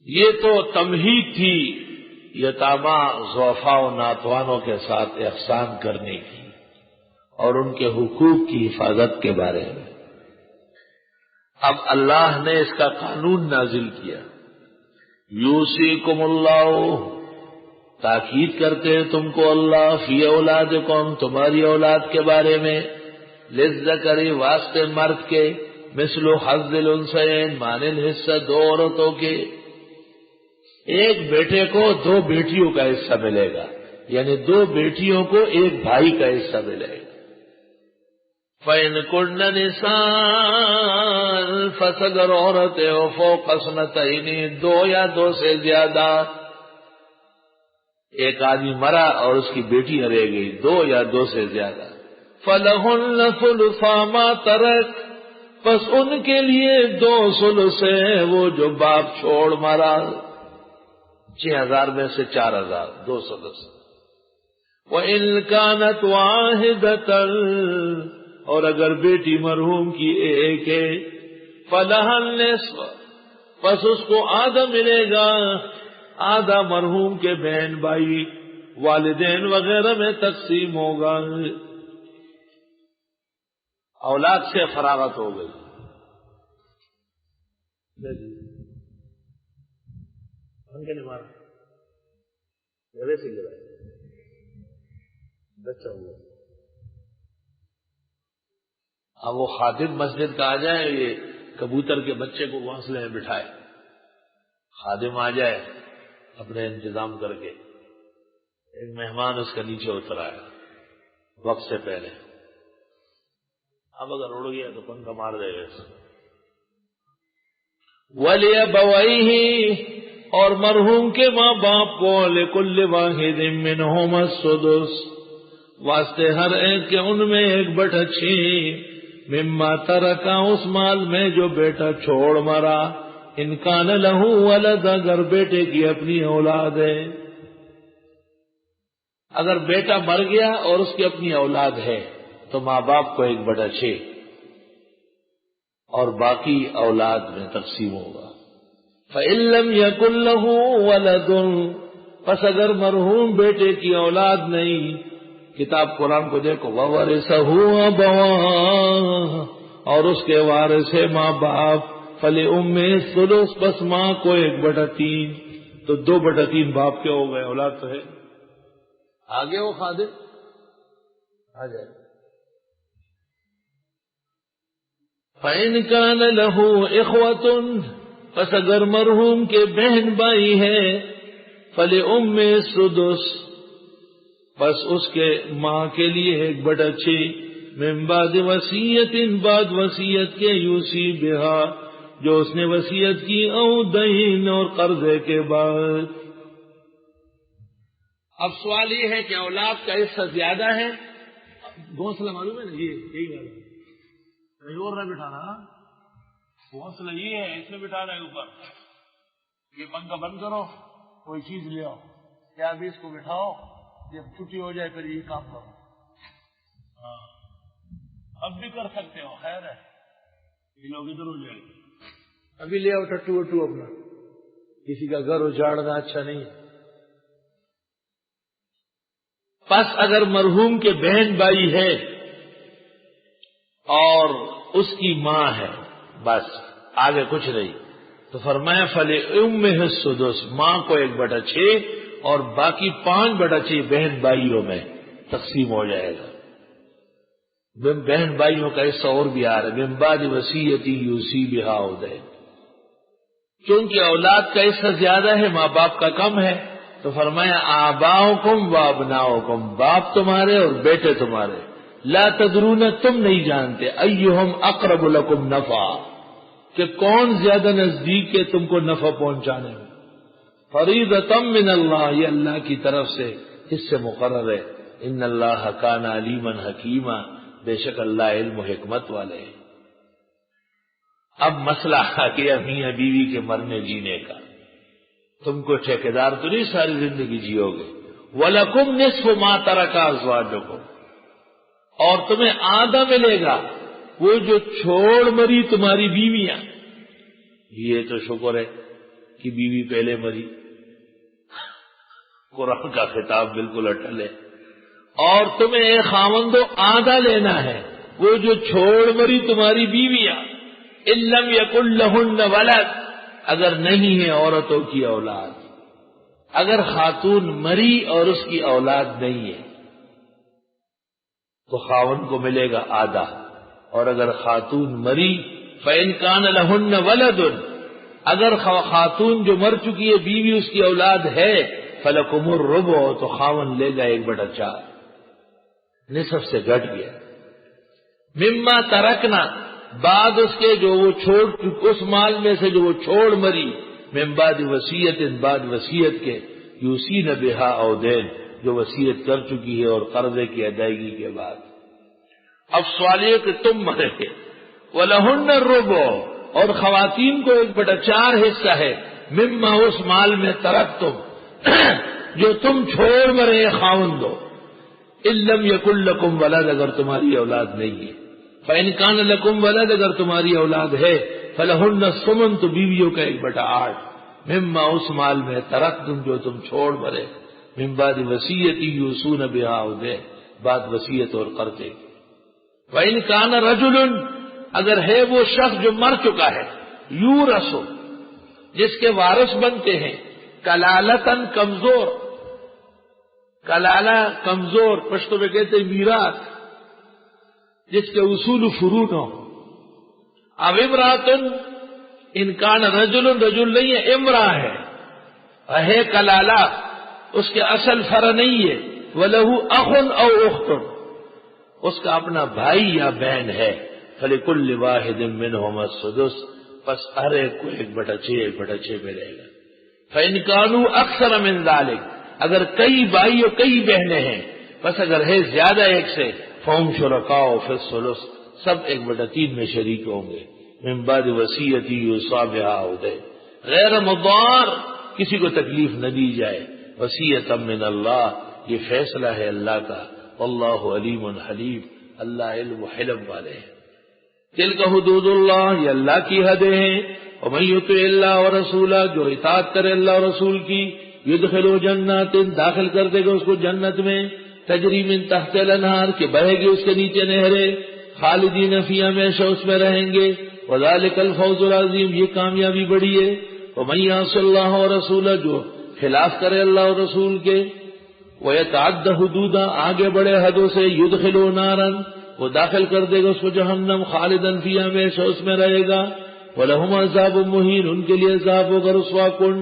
یہ تو تمہید تھی یتاما ضعفاء و ناتوانوں کے ساتھ احسان کرنے کی اور ان کے حقوق کی حفاظت کے بارے میں۔ اب اللہ نے اس کا قانون نازل کیا، یوصیکم اللہ، تاکید کرتے ہیں تم کو اللہ فی اولادکم، تمہاری اولاد کے بارے میں، للذکر، واسطے مرد کے، مثل حظ الانثیین، مانند حصہ دو عورتوں کے، ایک بیٹے کو دو بیٹیوں کا حصہ ملے گا، یعنی دو بیٹیوں کو ایک بھائی کا حصہ ملے گا۔ فَإِن كُنَّ نِسَاءً، پس اگر عورتیں ہو فوق اثنتین، دو یا دو سے زیادہ، ایک آدمی مرا اور اس کی بیٹی رہ گئی، دو یا دو سے زیادہ، فَلَهُنَّ ثُلُثَا مَا تَرَكَ، پس ان کے لیے دو ثلث ہیں وہ جو باپ چھوڑ مرا، 6,000 میں سے 4,000، دو ثلث۔ وَإِن كَانَتْ وَاحِدَةً، اور اگر بیٹی مرحوم کی ایک ہے، فَلَهَا النِّصْفُ، پس اس کو آدھا ملے گا، آدھا مرحوم کے بہن بھائی والدین وغیرہ میں تقسیم ہوگا۔ اولاد سے فراغت ہو گئی۔ بچہ ہوا، اب وہ خادم مسجد کا آ جائے، یہ کبوتر کے بچے کو گھونسلے میں بٹھائے، خادم آ جائے اپنے انتظام کر کے، ایک مہمان اس کا نیچے اتر آیا وقت سے پہلے، اب اگر اڑ گیا تو پنکھا مار دے گا۔ وَلِأَبَوَيْهِ، اور مرحوم کے ماں باپ کو، لِكُلِّ وَاحِدٍ مِّنْهُمَا السُّدُسُ، واسطے ہر ایک کے ان میں 1/6، مما ترکا، اس مال میں جو بیٹا چھوڑ مرا، ان کان لہو ولد، اگر بیٹے کی اپنی اولاد ہے، اگر بیٹا مر گیا اور اس کی اپنی اولاد ہے تو ماں باپ کو 1/6 اور باقی اولاد میں تقسیم ہوگا۔ فَإِن لَّمْ يَكُن لَّهُ وَلَدٌ، پس اگر مرحوم بیٹے کی اولاد نہیں، کتاب قرآن کو دیکھو، وَوَرِثَهُ أَبَوَاهُ، اور اس کے وارث ہے ماں باپ، فَلِأُمِّهِ الثُّلُثُ، بس ماں کو 1/3، تو 2/3 باپ کے ہو گئے، اولاد تو ہے۔ آگے وہ خادم آ جائے۔ فَإِن كَانَ لَهُ إِخْوَةٌ، پس اگر مرحوم کے بہن بھائی ہے، فَلِأُمِّهِ السُّدُسُ، پس اس کے ماں کے لیے 1/6، من بعد وصیت، بعد وصیت کے، یوصی بہا، جو اس نے وصیت کی، او دین، اور قرضے کے بعد۔ اب سوال یہ ہے کہ اولاد کا حصہ زیادہ ہے، گھونسلہ معلوم ہے نا، یہی والا کہیں اور نہ بٹھانا، گھونسلہ یہ ہے، اس میں بٹھانا ہے اوپر، یہ پنکھا بند کرو، کوئی چیز لے آؤ، یا ابھی اس کو بٹھاؤ، جب چھٹی ہو جائے پھر یہ کام کرو۔ ہاں اب بھی کر سکتے ہو، خیر ہے، یہ لوگ ادھر ہو جائیں گے، ابھی لے آؤ ٹٹو وٹو اپنا، کسی کا گھر اجاڑنا اچھا نہیں ہے۔ پس اگر مرحوم کے بہن بھائی ہے اور اس کی ماں ہے، بس آگے کچھ نہیں، تو فرمایا فَلِأُمِّهِ السُّدُسُ، ماں کو 1/6 اور باقی 5/6 بہن بھائیوں میں تقسیم ہو جائے گا۔ بہن بھائیوں کا حصہ اور بھی آ رہا ہے، من بعد وصیت یوصی بہا او دین، کیونکہ اولاد کا حصہ زیادہ ہے، ماں باپ کا کم ہے، تو فرمایا آباؤکم و ابناؤکم، باپ تمہارے اور بیٹے تمہارے، لا تدرون، تم نہیں جانتے، ایہم اقرب لکم نفعا، کہ کون زیادہ نزدیک ہے تم کو نفع پہنچانے میں، فریضۃ من اللہ، یہ اللہ کی طرف سے اس سے مقرر ہے، ان اللہ کان علیما حکیما، بے شک اللہ علم و حکمت والے ہیں۔ اب مسئلہ آ گیا میاں بیوی کے مرنے جینے کا، تم کو ٹھیکیدار تو نہیں ساری زندگی جیو گے، وَلَكُمْ نِصْفُ مَا تَرَكَ أَزْوَاجُكُمْ، اور تمہیں آدھا ملے گا وہ جو چھوڑ مری تمہاری بیویاں، یہ تو شکر ہے کہ بیوی پہلے مری، قرآن کا خطاب بالکل اٹل ہے. اور تمہیں اے خاوندو آدھا لینا ہے وہ جو چھوڑ مری تمہاری بیویاں، ان لم یکن لہن ولد، اگر نہیں ہے عورتوں کی اولاد. اگر خاتون مری اور اس کی اولاد نہیں ہے تو خاوند کو ملے گا آدھا، اور اگر خاتون مری فإن کان لہن ولد، اگر خاتون جو مر چکی ہے بیوی اس کی اولاد ہے فلکم الربع، تو خاوند لے گا 1/4، نصف سے گھٹ گیا. مما ترکنا، بعد اس کے جو وہ چھوڑ، اس مال میں سے جو وہ چھوڑ مری، من بعد وصیت، بعد وصیت کے، یوصین بہا او دین، جو وصیت کر چکی ہے اور قرضے کی ادائیگی کے بعد. اب سوال یہ کہ تم مرے گے، وَلَهُنَّ الرُّبُعُ، اور خواتین کو 1/4 حصہ ہے، مما اس مال میں ترک تم جو تم چھوڑ مرے خاوندو، ان لم یکن لکم ولد، اگر تمہاری اولاد نہیں ہے. فإن کان لکم ولد، اگر تمہاری اولاد ہے، فلہن الثمن، تو بیویوں کا 1/8، مما اس مال میں ترک تم جو تم چھوڑ مرے، من بعد وصیت یوصون بہا او دین، بعد وصیت اور قرضے. وإن کان رجل، اگر ہے وہ شخص جو مر چکا ہے، یورث، جس کے وارث بنتے ہیں، کلالتن، کمزور، کلالہ کمزور، پشتو میں کہتے ہیں میراث، جس کے اصول و فروع ہوں. اب امراتن، انکان رجل، رجل نہیں ہے، امرا ہے کلالہ، اس کے اصل فرع نہیں ہے، وَلَهُ أَخٌ أَوْ أُخْتٌ، اس کا اپنا بھائی یا بہن ہے، فَلِكُلِّ وَاحِدٍ مِّنْهُمَا السُّدُسُ، پس ہر ایک کو 1/6 ملے گا. فَإِنْ كَانُوا أَكْثَرَ مِنْ ذَلِكَ، اگر کئی بھائی اور کئی بہنیں ہیں، بس اگر ہے زیادہ ایک سے، فَهُمْ شُرَكَاءُ فِي الثُّلُثِ، سب 1/3 میں شریک ہوں گے. من بعد وصیت یوصی بہا او دین، غیر مضار، کسی کو تکلیف نہ دی جائے. وصیۃ من اللہ، یہ فیصلہ ہے اللہ کا. واللہ علیم حلیم، اللہ علم و حلم والے ہیں. تلک حدود اللہ، یہ اللہ کی حدیں ہیں. ومن یطع اللہ ورسولہ، جو اطاعت کرے اللہ اور رسول کی، یدخلوا جنات، داخل کر دے گا اس کو جنت میں، تجری من تحت الانہار، کہ بہے گی اس کے نیچے نہریں، خالدین فیہا، ہمیشہ اس میں رہیں گے. وذالک الفوز العظیم، یہ کامیابی بڑی ہے. ومن یعص اللہ ورسولہ، جو خلاف کرے اللہ اور رسول کے، ویتعد حدودہ، آگے بڑے حدوں سے، یدخلوا نارا، وہ داخل کر دے گا اس کو جہنم، خالدن فیہا، ہمیشہ اس میں رہے گا. وَلَهُمْ عَذَابٌ مُهِینٌ، ان کے لیے عذاب ہوگا رسوا کن.